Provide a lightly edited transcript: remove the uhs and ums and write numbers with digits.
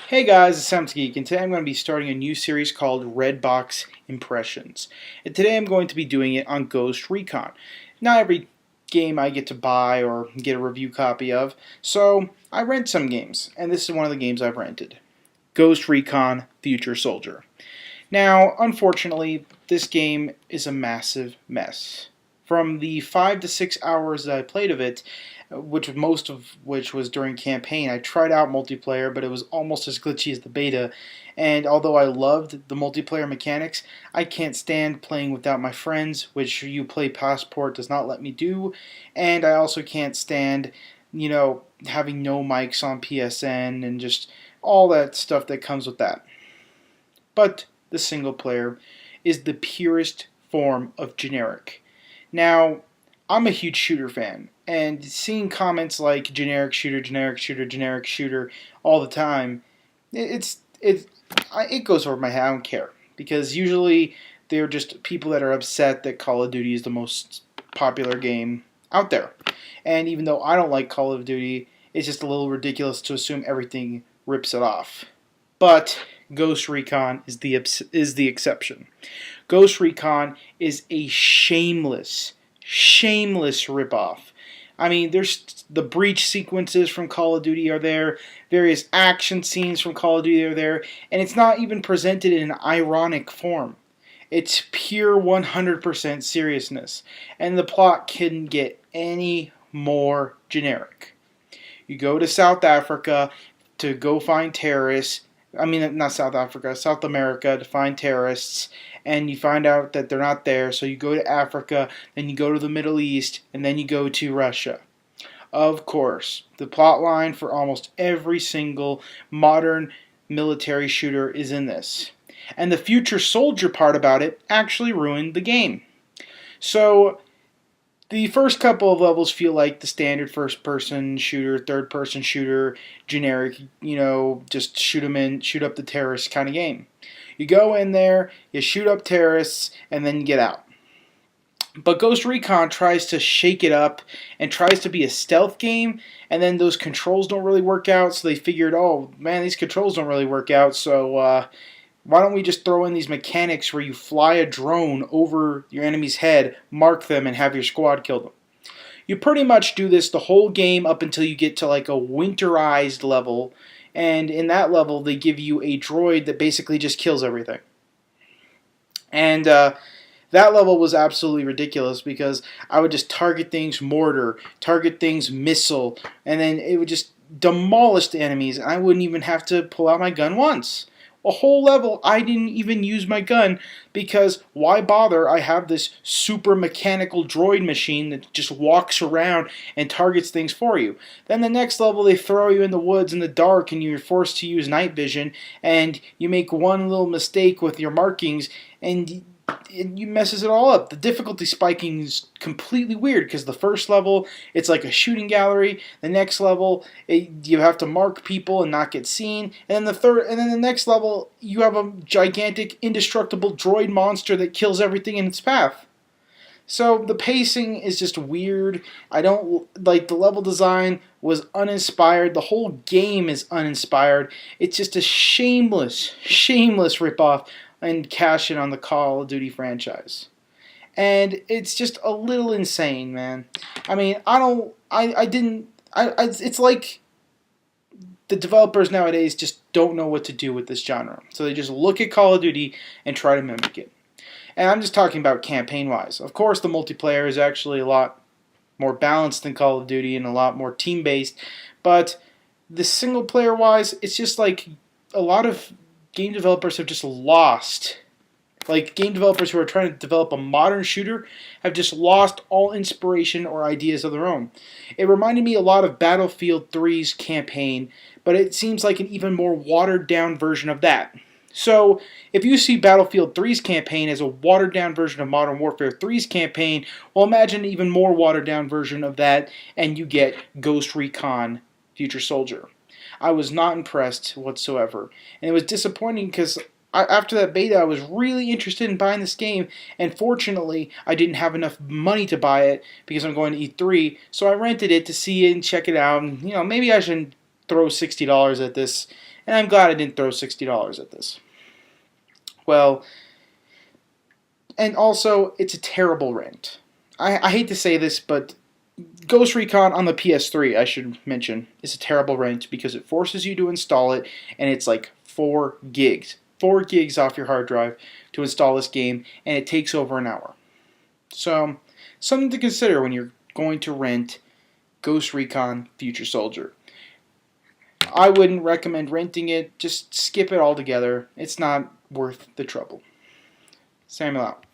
Hey guys, it's Geek, and today I'm going to be starting a new series called Redbox Impressions. And today I'm going to be doing it on Ghost Recon. Not every game I get to buy or get a review copy of, so I rent some games, and this is one of the games I've rented. Ghost Recon Future Soldier. Now, unfortunately, this game is a massive mess. From the 5 to 6 hours that I played of it, most of which was during campaign, I tried out multiplayer, but it was almost as glitchy as the beta. And although I loved the multiplayer mechanics, I can't stand playing without my friends, which Uplay Passport does not let me do. And I also can't stand, having no mics on PSN and just all that stuff that comes with that. But the single player is the purest form of generic. Now, I'm a huge shooter fan, and seeing comments like generic shooter, generic shooter, generic shooter all the time, it goes over my head. I don't care, because usually they're just people that are upset that Call of Duty is the most popular game out there. And even though I don't like Call of Duty, it's just a little ridiculous to assume everything rips it off. But Ghost Recon is the exception. Ghost Recon is a shameless ripoff. I mean, there's the breach sequences from Call of Duty are there, various action scenes from Call of Duty are there, and it's not even presented in an ironic form. It's pure 100% seriousness, and the plot couldn't get any more generic. You go to South Africa to go find terrorists. I mean, not South Africa, South America to find terrorists, and you find out that they're not there, so you go to Africa, then you go to the Middle East, and then you go to Russia. Of course, the plot line for almost every single modern military shooter is in this. And the future soldier part about it actually ruined the game. So, the first couple of levels feel like the standard first-person shooter, third-person shooter, generic, just shoot up the terrorists kind of game. You go in there, you shoot up terrorists, and then you get out. But Ghost Recon tries to shake it up and tries to be a stealth game, and then those controls don't really work out, so they figured, oh man, these controls don't really work out, so why don't we just throw in these mechanics where you fly a drone over your enemy's head, mark them, and have your squad kill them? You pretty much do this the whole game up until you get to like a winterized level, and in that level they give you a droid that basically just kills everything. And that level was absolutely ridiculous because I would just target things mortar, target things missile, and then it would just demolish the enemies, and I wouldn't even have to pull out my gun once. A whole level I didn't even use my gun because why bother? I have this super mechanical droid machine that just walks around and targets things for you. Then the next level they throw you in the woods in the dark and you're forced to use night vision, and you make one little mistake with your markings and you messes it all up. The difficulty spiking is completely weird because the first level it's like a shooting gallery. The next level you have to mark people and not get seen. And then the next level you have a gigantic indestructible droid monster that kills everything in its path. So the pacing is just weird. I don't like the level design was uninspired. The whole game is uninspired. It's just a shameless ripoff and cash in on the Call of Duty franchise. And it's just a little insane, man. I mean, it's like the developers nowadays just don't know what to do with this genre. So they just look at Call of Duty and try to mimic it. And I'm just talking about campaign-wise. Of course, the multiplayer is actually a lot more balanced than Call of Duty and a lot more team-based. But the single-player-wise, it's just like a lot of game developers have just lost. Like, game developers who are trying to develop a modern shooter have just lost all inspiration or ideas of their own. It reminded me a lot of Battlefield 3's campaign, but it seems like an even more watered-down version of that. So, if you see Battlefield 3's campaign as a watered-down version of Modern Warfare 3's campaign, well, imagine an even more watered-down version of that, and you get Ghost Recon Future Soldier. I was not impressed whatsoever. And it was disappointing because after that beta, I was really interested in buying this game, and fortunately, I didn't have enough money to buy it because I'm going to E3, so I rented it to see it and check it out, and maybe I should throw $60 at this and I'm glad I didn't throw $60 at this. Well, and also, it's a terrible rent. I hate to say this, but Ghost Recon on the PS3, I should mention, is a terrible rent because it forces you to install it, and it's like 4 gigs. 4 gigs off your hard drive to install this game, and it takes over an hour. So, something to consider when you're going to rent Ghost Recon Future Soldier. I wouldn't recommend renting it. Just skip it altogether. It's not worth the trouble. Samuel out.